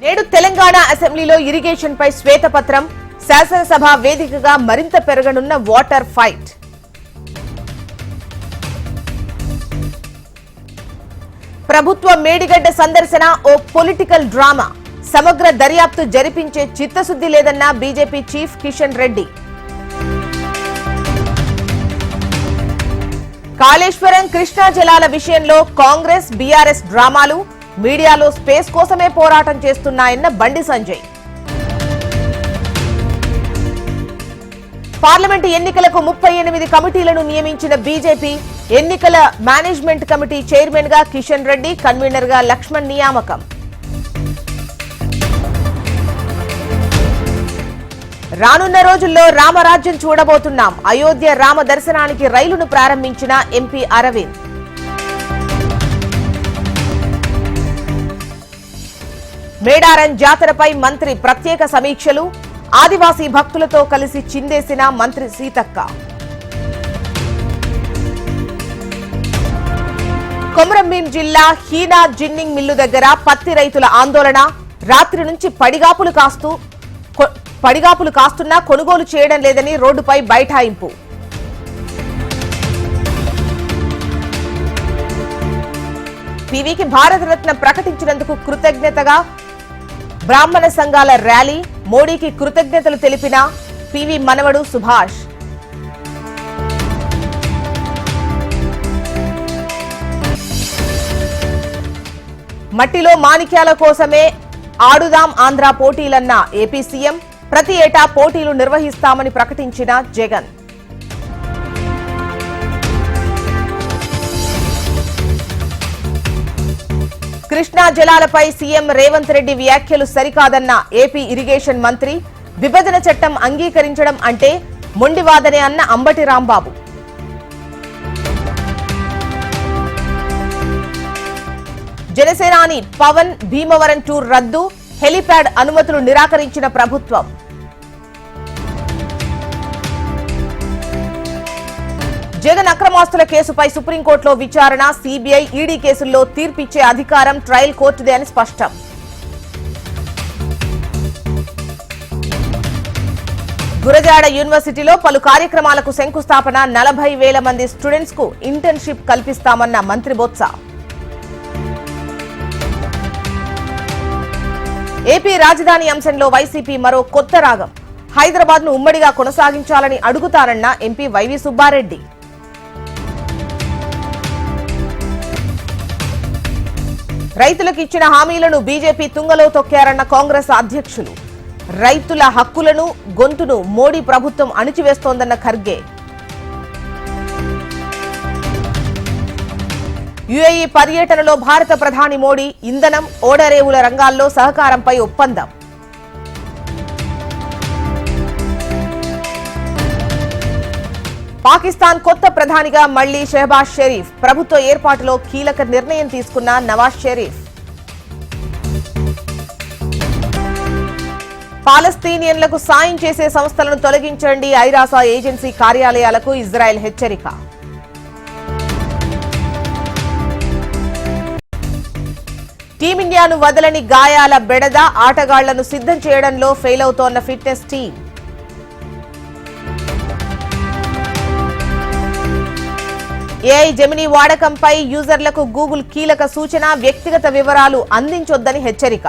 నేడు తెలంగాణ అసెంబ్లీలో ఇరిగేషన్ పై శ్వేతపత్రం, శాసనసభ వేదికగా మరింత పెరగనున్న వాటర్ ఫైట్. ప్రభుత్వ మేడిగడ్డ సందర్శన ఓ పొలిటికల్ డ్రామా, సమగ్ర దర్యాప్తు జరిపించే చిత్తశుద్ధి లేదన్న బీజేపీ చీఫ్ కిషన్ రెడ్డి. కాళేశ్వరం, కృష్ణా జలాల విషయంలో కాంగ్రెస్, బీఆర్ఎస్ డ్రామాలు, మీడియాలో స్పేస్ కోసమే పోరాటం చేస్తున్నాయన్న బండి సంజయ్. పార్లమెంటు ఎన్నికలకు 38 కమిటీలను నియమించిన బీజేపీ, ఎన్నికల మేనేజ్మెంట్ కమిటీ చైర్మన్ గా కిషన్ రెడ్డి, కన్వీనర్ గా లక్ష్మణ్ నియామకం. రానున్న రోజుల్లో రామరాజ్యం చూడబోతున్నాం. అయోధ్య రామ దర్శనానికి రైలును ప్రారంభించిన ఎంపీ అరవింద్. మేడారం జాతరపై మంత్రి ప్రత్యేక సమీక్షలు, ఆదివాసీ భక్తులతో కలిసి చిందేసిన మంత్రి సీతక్క. కొమరంభీం జిల్లా హీనా జిన్నింగ్ మిల్లు దగ్గర పత్తి రైతుల ఆందోళన. రాత్రి నుంచి పడిగాపులు కాస్తున్నా కొనుగోలు చేయడం లేదని రోడ్డుపై బైఠాయింపు. పీవీకి భారతరత్న ప్రకటించినందుకు కృతజ్ఞతగా బ్రాహ్మణ సంఘాల ర్యాలీ. మోడీకి కృతజ్ఞతలు తెలిపిన పీవీ మనవడు సుభాష్. మట్టిలో మాణిక్యాల కోసమే ఆడుదాం ఆంధ్ర పోటీలన్న ఏపీ సీఎం. ప్రతి ఏటా పోటీలు నిర్వహిస్తామని ప్రకటించిన జగన్. కృష్ణా జలాలపై సీఎం రేవంత్ రెడ్డి వ్యాఖ్యలు సరికాదన్న ఏపీ ఇరిగేషన్ మంత్రి. విభజన చట్టం అంగీకరించడం అంటే మొండివాదనే అన్న అంబటి రాంబాబు. జనసేనాని పవన్ భీమవరం టూర్ రద్దు, హెలీప్యాడ్ అనుమతులు నిరాకరించిన ప్రభుత్వం. జగన్ అక్రమాస్తుల కేసుపై సుప్రీంకోర్టులో విచారణ. సీబీఐ, ఈడీ కేసుల్లో తీర్పిచ్చే అధికారం ట్రయల్ కోర్టుదే అని స్పష్టం. గురజాడ యూనివర్సిటీలో పలు కార్యక్రమాలకు శంకుస్థాపన. 40,000 మంది స్టూడెంట్స్ కు ఇంటర్న్షిప్ కల్పిస్తామన్న మంత్రి బొత్స. ఏపీ రాజధాని అంశంలో వైసీపీ మరో కొత్త రాగం. హైదరాబాద్ ను ఉమ్మడిగా కొనసాగించాలని అడుగుతారన్న ఎంపీ వైవి సుబ్బారెడ్డి. రైతులకు ఇచ్చిన హామీలను బీజేపీ తుంగలో తొక్కారన్న కాంగ్రెస్ అధ్యక్షులు. రైతుల హక్కులను, గొంతును మోడీ ప్రభుత్వం అణిచివేస్తోందన్న ఖర్గే. యుఏఈ పర్యటనలో భారత ప్రధాని మోడీ. ఇంధనం, ఓడరేవుల రంగాల్లో సహకారంపై ఒప్పందం. పాకిస్తాన్ కొత్త ప్రధానిగా మళ్లీ షెహబాజ్ షరీఫ్. ప్రభుత్వ ఏర్పాటులో కీలక నిర్ణయం తీసుకున్న నవాజ్ షరీఫ్. పాలస్తీనియన్లకు సాయం చేసే సంస్థలను తొలగించండి, ఐరాస ఏజెన్సీ కార్యాలయాలకు ఇజ్రాయెల్ హెచ్చరిక. టీమిండియాను వదలని గాయాల బెడద. ఆటగాళ్లను సిద్ధం చేయడంలో ఫెయిల్ అవుతోన్న ఫిట్నెస్ టీం. ఏఐ జెమినీ వాడకంపై యూజర్లకు గూగుల్ కీలక సూచన. వ్యక్తిగత వివరాలు అందించొద్దని హెచ్చరిక.